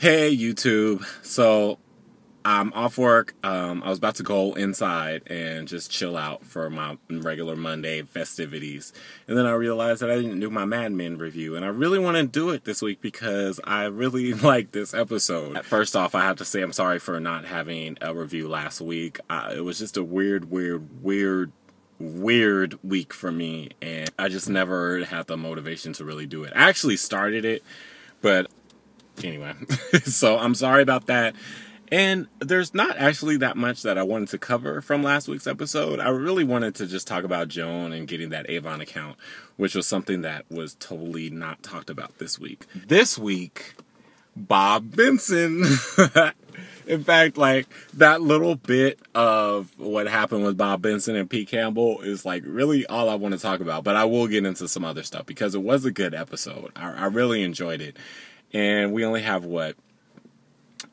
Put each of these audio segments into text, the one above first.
Hey YouTube, so I'm off work. I was about to go inside and just chill out for my regular Monday festivities, and then I realized that I didn't do my Mad Men review, and I really want to do it this week because I really like this episode. First off, I have to say I'm sorry for not having a review last week. It was just a weird week for me, and I just never had the motivation to really do it. I actually started it, but anyway, so I'm sorry about that. And there's not actually that much that I wanted to cover from last week's episode. I really wanted to just talk about Joan and getting that Avon account, which was something that was totally not talked about this week. This week, Bob Benson. In fact, like, that little bit of what happened with Bob Benson and Pete Campbell is, like, really all I want to talk about. But I will get into some other stuff because it was a good episode. I really enjoyed it. And we only have,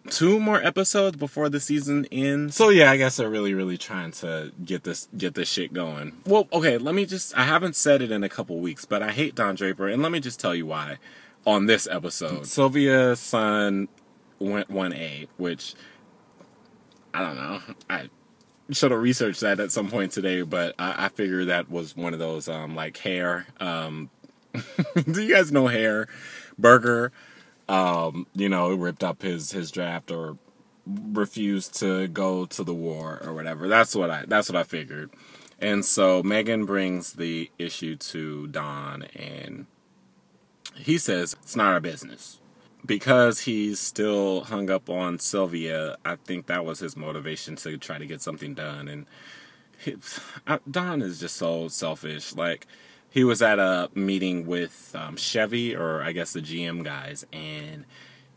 2 more episodes before the season ends. So yeah, I guess they're really trying to get this shit going. Well, okay, I haven't said it in a couple weeks, but I hate Don Draper, and let me just tell you why on this episode. Sylvia's son went 1A, which, I don't know, I should have researched that at some point today, but I figured that was one of those, like, hair, do you guys know Hair? Burger, ripped up his draft or refused to go to the war or whatever. That's what I figured. And so Megan brings the issue to Don, and he says it's not our business. Because he's still hung up on Sylvia, I think that was his motivation to try to get something done. And Don is just so selfish. Like, he was at a meeting with Chevy, or I guess the GM guys, and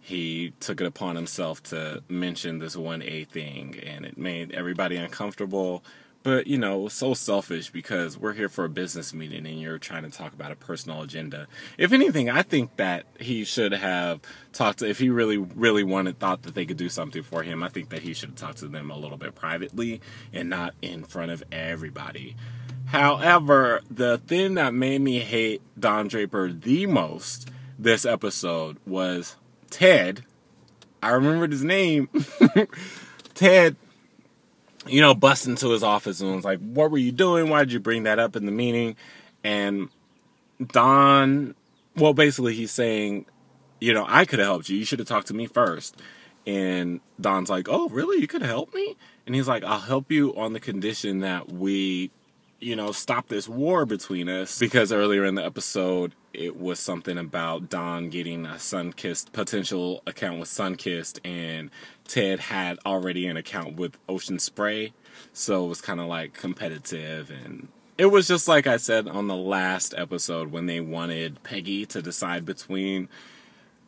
he took it upon himself to mention this 1A thing, and it made everybody uncomfortable. But, it was so selfish because we're here for a business meeting and you're trying to talk about a personal agenda. If anything, I think that he should have talked to, if he really thought that they could do something for him, I think that he should have talked to them a little bit privately and not in front of everybody. However, the thing that made me hate Don Draper the most this episode was Ted. I remembered his name. Ted, busts into his office and was like, what were you doing? Why did you bring that up in the meeting? And Don, well, basically he's saying, I could have helped you. You should have talked to me first. And Don's like, oh, really? You could have helped me? And he's like, I'll help you on the condition that we stop this war between us. Because earlier in the episode, it was something about Don getting a Sunkist, potential account with Sunkist, and Ted had already an account with Ocean Spray. So it was kind of like competitive, and it was just like I said on the last episode when they wanted Peggy to decide between,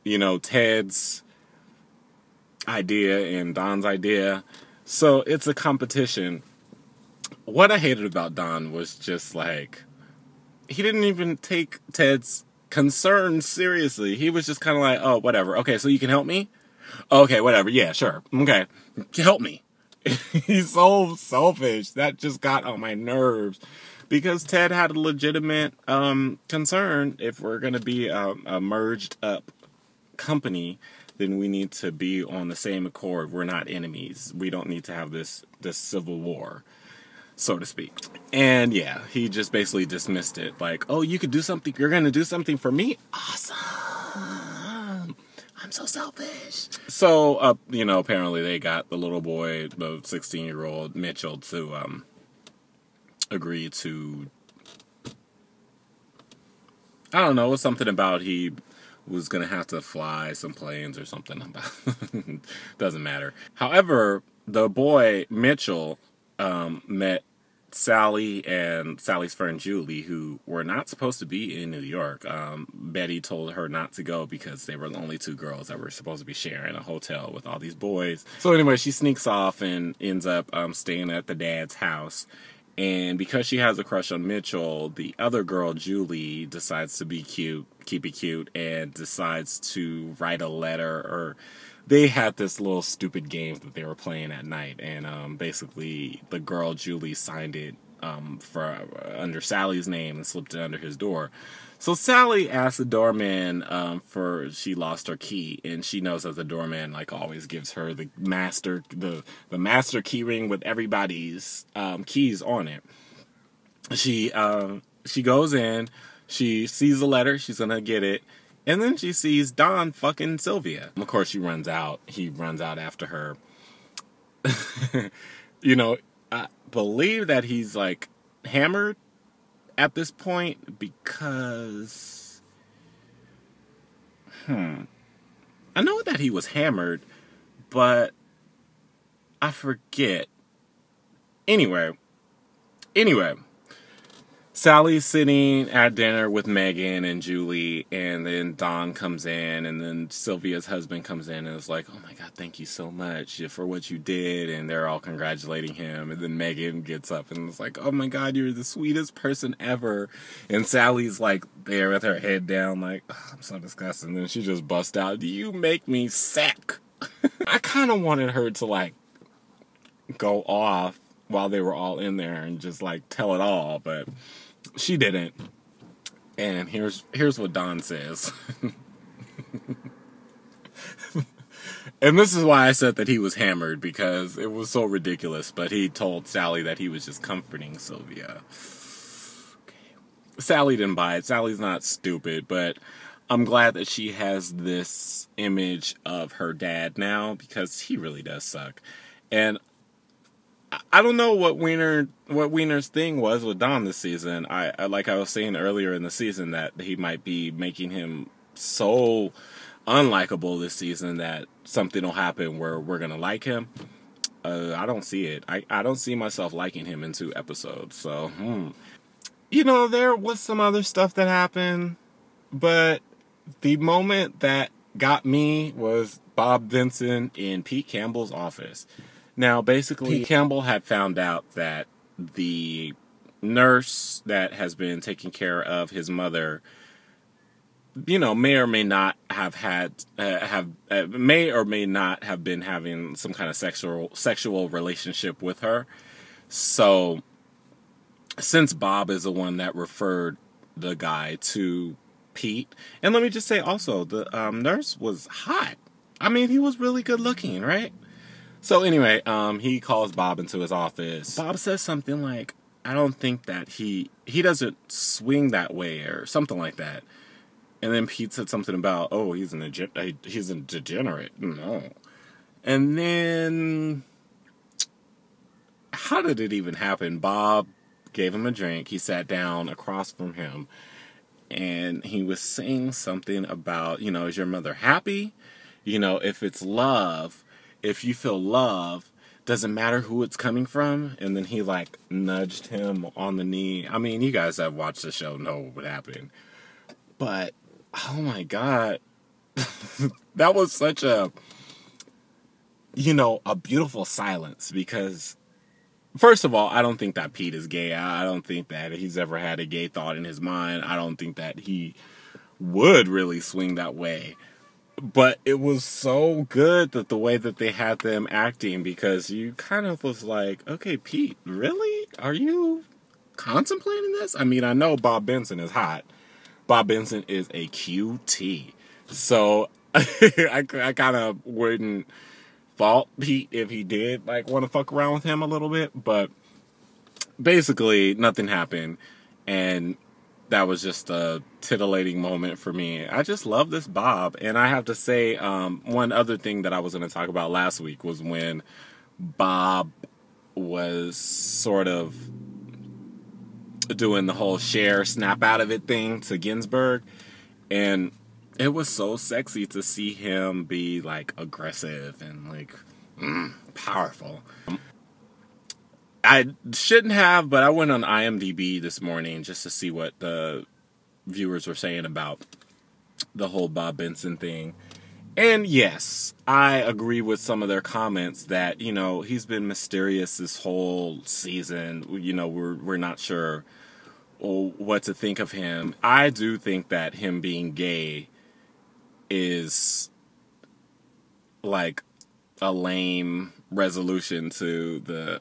Ted's idea and Don's idea. So it's a competition. What I hated about Don was just like, he didn't even take Ted's concerns seriously. He was just kind of like, oh, whatever. Okay, so you can help me? Okay, whatever. Yeah, sure. Okay, help me. He's so selfish. That just got on my nerves. Because Ted had a legitimate concern. If we're going to be a merged up company, then we need to be on the same accord. We're not enemies. We don't need to have this civil war, so to speak. And yeah, he just basically dismissed it. Like, oh, you could do something. You're going to do something for me? Awesome. I'm so selfish. So, apparently they got the little boy, the 16-year-old Mitchell, to agree to, I don't know, it was something about he was going to have to fly some planes or something. Doesn't matter. However, the boy, Mitchell, met Sally and Sally's friend Julie, who were not supposed to be in New York. Betty told her not to go because they were the only 2 girls that were supposed to be sharing a hotel with all these boys. So anyway, she sneaks off and ends up staying at the dad's house. And because she has a crush on Mitchell, the other girl, Julie, decides to be cute, keep it cute, and decides to write a letter, or they had this little stupid game that they were playing at night, and basically the girl Julie signed it for under Sally's name and slipped it under his door. So Sally asks the doorman for she lost her key, and she knows that the doorman like always gives her the master key ring with everybody's keys on it. She goes in, she sees the letter, she's gonna get it, and then she sees Don fucking Sylvia. Of course, she runs out. He runs out after her. I believe that he's like hammered at this point because I know that he was hammered, but I forget. Anyway, Sally's sitting at dinner with Megan and Julie, and then Don comes in, and then Sylvia's husband comes in and is like, oh my God, thank you so much for what you did, and they're all congratulating him, and then Megan gets up and is like, oh my God, you're the sweetest person ever, and Sally's like there with her head down like, oh, I'm so disgusted, and then she just busts out, you make me sick. I kind of wanted her to like go off while they were all in there and just like tell it all, but she didn't. And here's what Don says. And this is why I said that he was hammered, because it was so ridiculous, but he told Sally that he was just comforting Sylvia. Okay. Sally didn't buy it. Sally's not stupid, but I'm glad that she has this image of her dad now, because he really does suck. And I don't know what Wiener's thing was with Don this season. I like I was saying earlier in the season that he might be making him so unlikable this season that something will happen where we're gonna like him. I don't see it. I don't see myself liking him in 2 episodes. So, there was some other stuff that happened, but the moment that got me was Bob Vincent in Pete Campbell's office. Now, basically, Pete Campbell had found out that the nurse that has been taking care of his mother, may or may not have may or may not have been having some kind of sexual relationship with her. So, since Bob is the one that referred the guy to Pete, and let me just say also, the nurse was hot. I mean, he was really good looking, right? So anyway, he calls Bob into his office. Bob says something like, I don't think that he doesn't swing that way, or something like that. And then Pete said something about, oh, he's a degenerate. No. And then, how did it even happen? Bob gave him a drink. He sat down across from him, and he was saying something about, is your mother happy? If it's love, if you feel love, doesn't matter who it's coming from. And then he like nudged him on the knee. I mean, you guys that watched the show know what happened. But, oh my God, that was such a beautiful silence, because first of all, I don't think that Pete is gay. I don't think that he's ever had a gay thought in his mind. I don't think that he would really swing that way. But it was so good that the way that they had them acting, because you kind of was like, okay, Pete, really? Are you contemplating this? I mean, I know Bob Benson is hot. Bob Benson is a QT. So I kind of wouldn't fault Pete if he did like want to fuck around with him a little bit. But basically, nothing happened. And that was just a titillating moment for me. I just love this Bob. And I have to say, one other thing that I was going to talk about last week was when Bob was sort of doing the whole Cher snap out of it thing to Ginsburg. And it was so sexy to see him be like aggressive and like powerful. I shouldn't have, but I went on IMDb this morning just to see what the viewers were saying about the whole Bob Benson thing. And yes, I agree with some of their comments that, he's been mysterious this whole season. We're not sure what to think of him. I do think that him being gay is like a lame resolution to the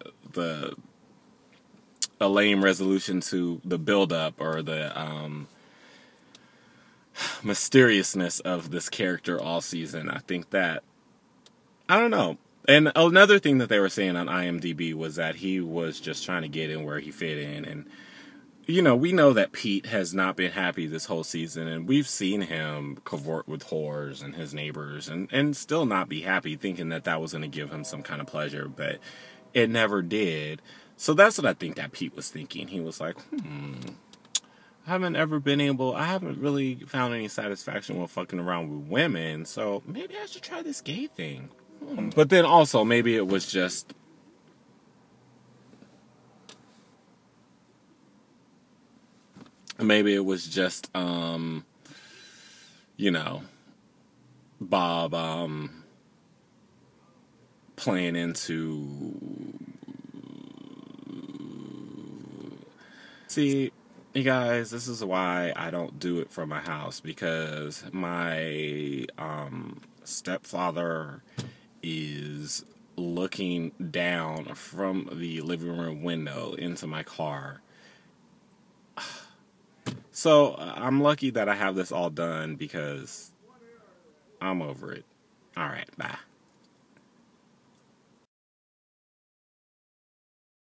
build up, or the mysteriousness of this character all season. I think that, I don't know. And another thing that they were saying on IMDb was that he was just trying to get in where he fit in. And, you know, we know that Pete has not been happy this whole season. And we've seen him cavort with whores and his neighbors and still not be happy, thinking that that was going to give him some kind of pleasure. But it never did. So that's what I think that Pete was thinking. He was like, I haven't really found any satisfaction with fucking around with women, so maybe I should try this gay thing. But then also, maybe it was just, you know, Bob, playing into, see, you guys, this is why I don't do it from my house, because my stepfather is looking down from the living room window into my car. So I'm lucky that I have this all done because I'm over it. All right, bye.